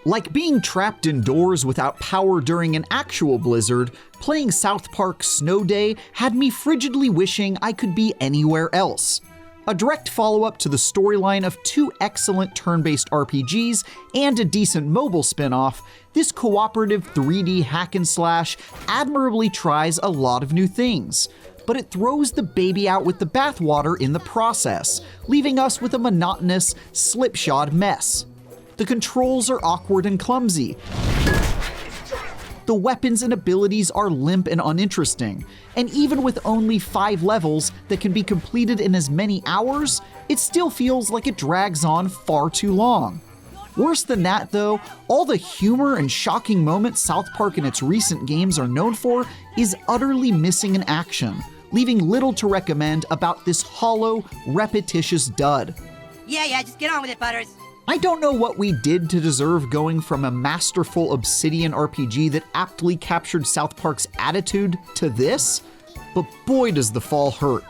Like being trapped indoors without power during an actual blizzard, playing South Park Snow Day had me frigidly wishing I could be anywhere else. A direct follow-up to the storyline of two excellent turn-based RPGs and a decent mobile spin-off, this cooperative 3D hack-and-slash admirably tries a lot of new things, but it throws the baby out with the bathwater in the process, leaving us with a monotonous, slipshod mess. The controls are awkward and clumsy. The weapons and abilities are limp and uninteresting, and even with only 5 levels that can be completed in as many hours, it still feels like it drags on far too long. Worse than that though, all the humor and shocking moments South Park in its recent games are known for is utterly missing in action, leaving little to recommend about this hollow, repetitious dud. Yeah, just get on with it, Butters. I don't know what we did to deserve going from a masterful Obsidian RPG that aptly captured South Park's attitude to this, but boy does the fall hurt.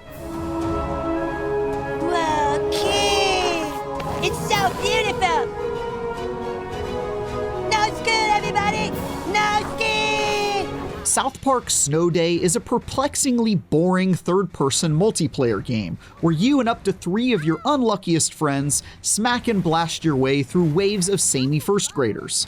Whoa, kid! It's so beautiful! No scoot, everybody! No scoot! South Park Snow Day is a perplexingly boring third-person multiplayer game where you and up to 3 of your unluckiest friends smack and blast your way through waves of samey first graders.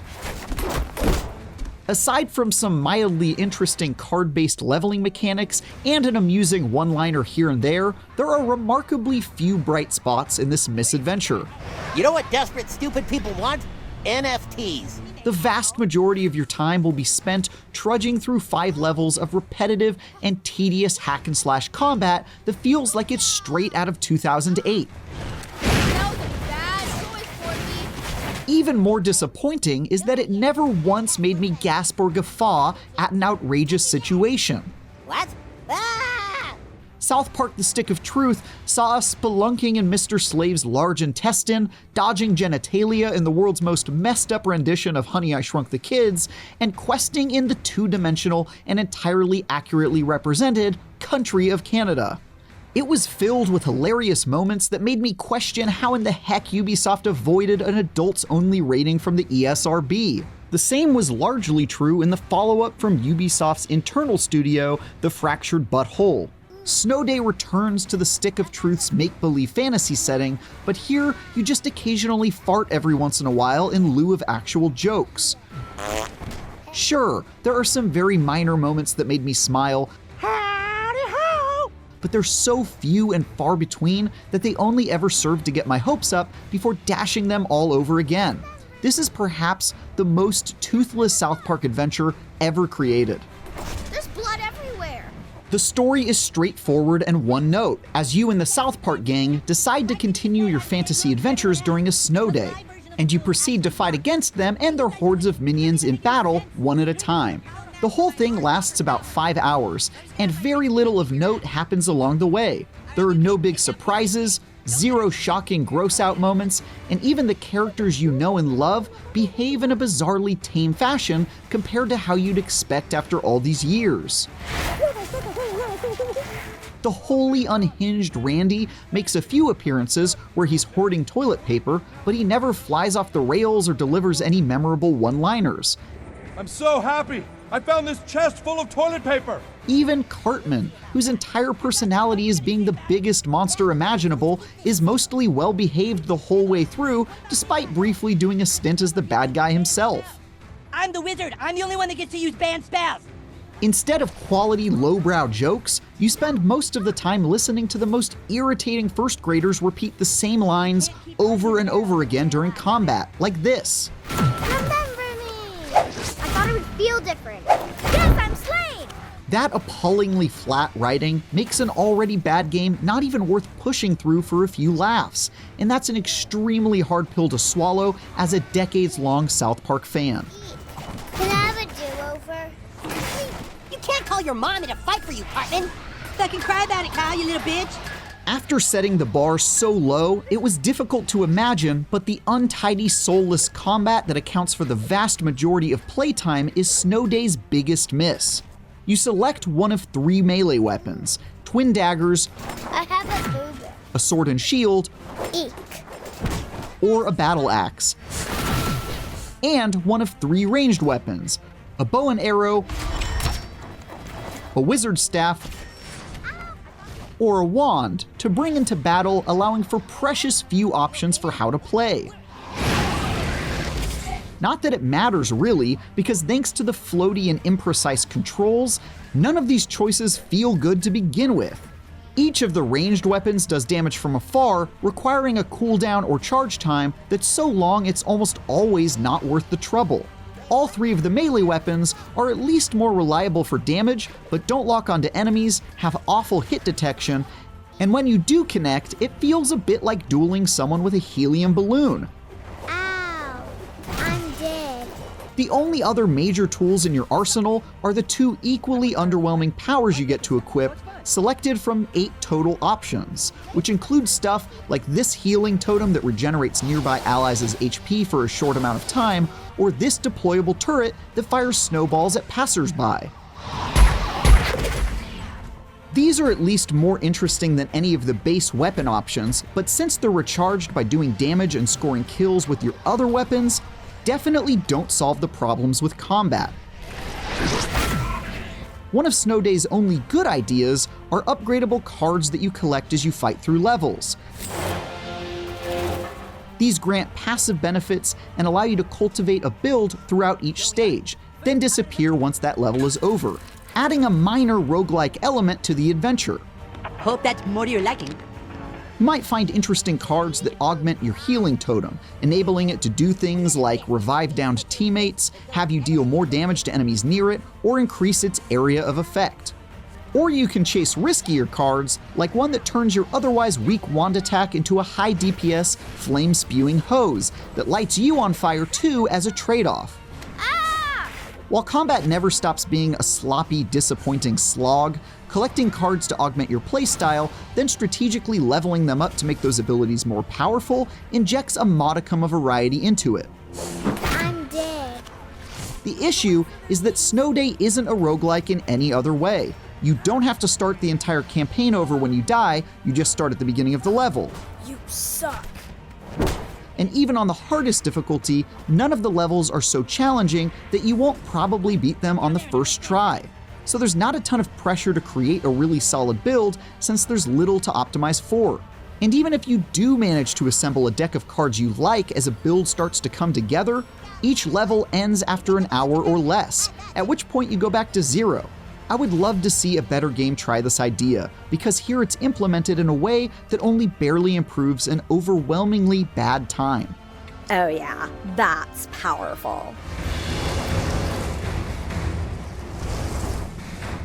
Aside from some mildly interesting card-based leveling mechanics and an amusing one-liner here and there are remarkably few bright spots in this misadventure. You know what desperate, stupid people want? NFTs. The vast majority of your time will be spent trudging through 5 levels of repetitive and tedious hack-and-slash combat that feels like it's straight out of 2008. Even more disappointing is that it never once made me gasp or guffaw at an outrageous situation. What? Ah! South Park The Stick of Truth saw us spelunking in Mr. Slave's large intestine, dodging genitalia in the world's most messed up rendition of Honey, I Shrunk the Kids, and questing in the 2-dimensional and entirely accurately represented country of Canada. It was filled with hilarious moments that made me question how in the heck Ubisoft avoided an adults-only rating from the ESRB. The same was largely true in the follow-up from Ubisoft's internal studio, The Fractured But Whole. Snow Day returns to the Stick of Truth's make-believe fantasy setting, but here you just occasionally fart every once in a while in lieu of actual jokes. Sure, there are some very minor moments that made me smile, but they're so few and far between that they only ever serve to get my hopes up before dashing them all over again. This is perhaps the most toothless South Park adventure ever created. There's blood everywhere. The story is straightforward and one note, as you and the South Park gang decide to continue your fantasy adventures during a snow day, and you proceed to fight against them and their hordes of minions in battle one at a time. The whole thing lasts about 5 hours, and very little of note happens along the way. There are no big surprises, 0 shocking gross-out moments, and even the characters you know and love behave in a bizarrely tame fashion compared to how you'd expect after all these years. The wholly unhinged Randy makes a few appearances where he's hoarding toilet paper, but he never flies off the rails or delivers any memorable one-liners. I'm so happy! I found this chest full of toilet paper! Even Cartman, whose entire personality is being the biggest monster imaginable, is mostly well-behaved the whole way through, despite briefly doing a stint as the bad guy himself. I'm the wizard. I'm the only one that gets to use banned spells. Instead of quality lowbrow jokes, you spend most of the time listening to the most irritating first graders repeat the same lines over and over again during combat, like this. I thought it would feel different. Yes, I'm slain! That appallingly flat writing makes an already bad game not even worth pushing through for a few laughs, and that's an extremely hard pill to swallow as a decades-long South Park fan. Can I have a do-over? You can't call your mom in to fight for you, Cartman. Fucking cry about it, Kyle, you little bitch. After setting the bar so low, it was difficult to imagine, but the untidy, soulless combat that accounts for the vast majority of playtime is Snow Day's biggest miss. You select one of 3 melee weapons, twin daggers, I have a boober. a sword and shield, Eek. or a battle axe. and one of 3 ranged weapons: a bow and arrow, a wizard staff, or a wand to bring into battle, allowing for precious few options for how to play. Not that it matters really, because thanks to the floaty and imprecise controls, none of these choices feel good to begin with. Each of the ranged weapons does damage from afar, requiring a cooldown or charge time that's so long it's almost always not worth the trouble. All 3 of the melee weapons are at least more reliable for damage, but don't lock onto enemies, have awful hit detection, and when you do connect, it feels a bit like dueling someone with a helium balloon. Ow, I'm dead. The only other major tools in your arsenal are the 2 equally underwhelming powers you get to equip, selected from 8 total options, which include stuff like this healing totem that regenerates nearby allies' HP for a short amount of time, or this deployable turret that fires snowballs at passersby. These are at least more interesting than any of the base weapon options, but since they're recharged by doing damage and scoring kills with your other weapons, definitely don't solve the problems with combat. One of Snow Day's only good ideas are upgradable cards that you collect as you fight through levels. These grant passive benefits and allow you to cultivate a build throughout each stage, then disappear once that level is over, adding a minor roguelike element to the adventure. Hope that's more to your liking. You might find interesting cards that augment your healing totem, enabling it to do things like revive downed teammates, have you deal more damage to enemies near it, or increase its area of effect. Or you can chase riskier cards, like one that turns your otherwise weak wand attack into a high DPS flame-spewing hose that lights you on fire too as a trade-off. While combat never stops being a sloppy, disappointing slog, collecting cards to augment your playstyle, then strategically leveling them up to make those abilities more powerful, injects a modicum of variety into it. I'm dead. The issue is that Snow Day isn't a roguelike in any other way. You don't have to start the entire campaign over when you die, you just start at the beginning of the level. You suck. And even on the hardest difficulty, none of the levels are so challenging that you won't probably beat them on the first try. So there's not a ton of pressure to create a really solid build since there's little to optimize for. And even if you do manage to assemble a deck of cards you like as a build starts to come together, each level ends after an hour or less, at which point you go back to 0. I would love to see a better game try this idea, because here it's implemented in a way that only barely improves an overwhelmingly bad time. Oh yeah, that's powerful.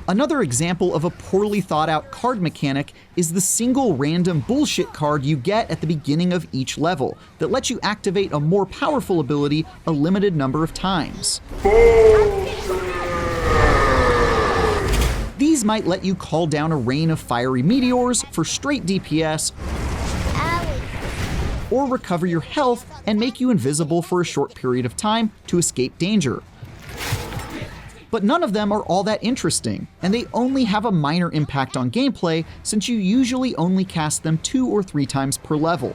Another example of a poorly thought out card mechanic is the single random bullshit card you get at the beginning of each level that lets you activate a more powerful ability a limited number of times. These might let you call down a rain of fiery meteors for straight DPS, or recover your health and make you invisible for a short period of time to escape danger. But none of them are all that interesting, and they only have a minor impact on gameplay since you usually only cast them 2 or 3 times per level.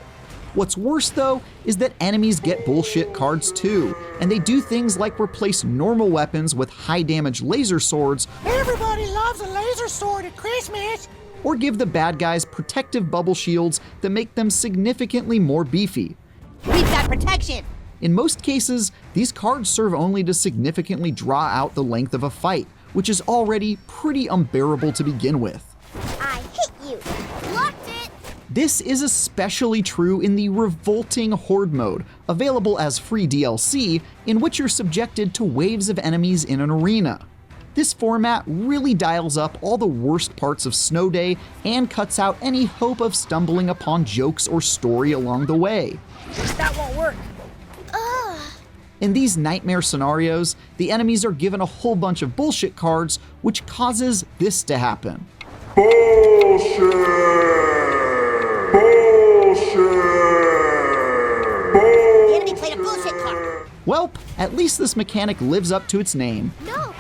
What's worse though is that enemies get bullshit cards too, and they do things like replace normal weapons with high damage laser swords. Everybody loves a laser sword at Christmas! Or give the bad guys protective bubble shields that make them significantly more beefy. We've got protection. In most cases, these cards serve only to significantly draw out the length of a fight, which is already pretty unbearable to begin with. I hit you. Blocked it. This is especially true in the revolting Horde mode, available as free DLC, in which you're subjected to waves of enemies in an arena. This format really dials up all the worst parts of Snow Day and cuts out any hope of stumbling upon jokes or story along the way. That won't work. In these nightmare scenarios, the enemies are given a whole bunch of bullshit cards, which causes this to happen. Bullshit! The enemy played a bullshit card. Welp, at least this mechanic lives up to its name. No.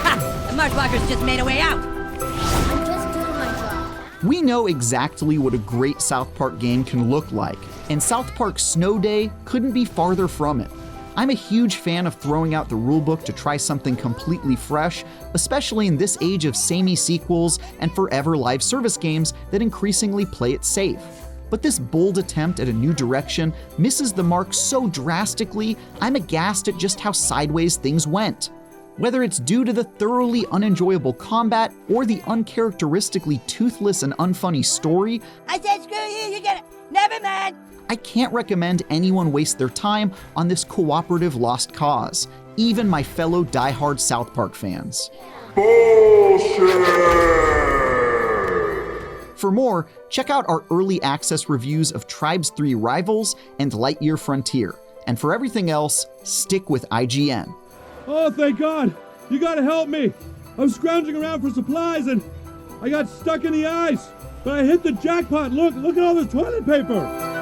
Ha! The Marshwalkers just made a way out. I'm just doing my job. We know exactly what a great South Park game can look like, and South Park Snow Day couldn't be farther from it. I'm a huge fan of throwing out the rulebook to try something completely fresh, especially in this age of samey sequels and forever live service games that increasingly play it safe. But this bold attempt at a new direction misses the mark so drastically, I'm aghast at just how sideways things went. Whether it's due to the thoroughly unenjoyable combat or the uncharacteristically toothless and unfunny story, I said screw you, you get it. Never mind. I can't recommend anyone waste their time on this cooperative lost cause, even my fellow diehard South Park fans. For more, check out our early access reviews of Tribes 3 Rivals and Lightyear Frontier. And for everything else, stick with IGN. Oh, thank God! You gotta help me! I was scrounging around for supplies and I got stuck in the ice! But I hit the jackpot! Look at all this toilet paper!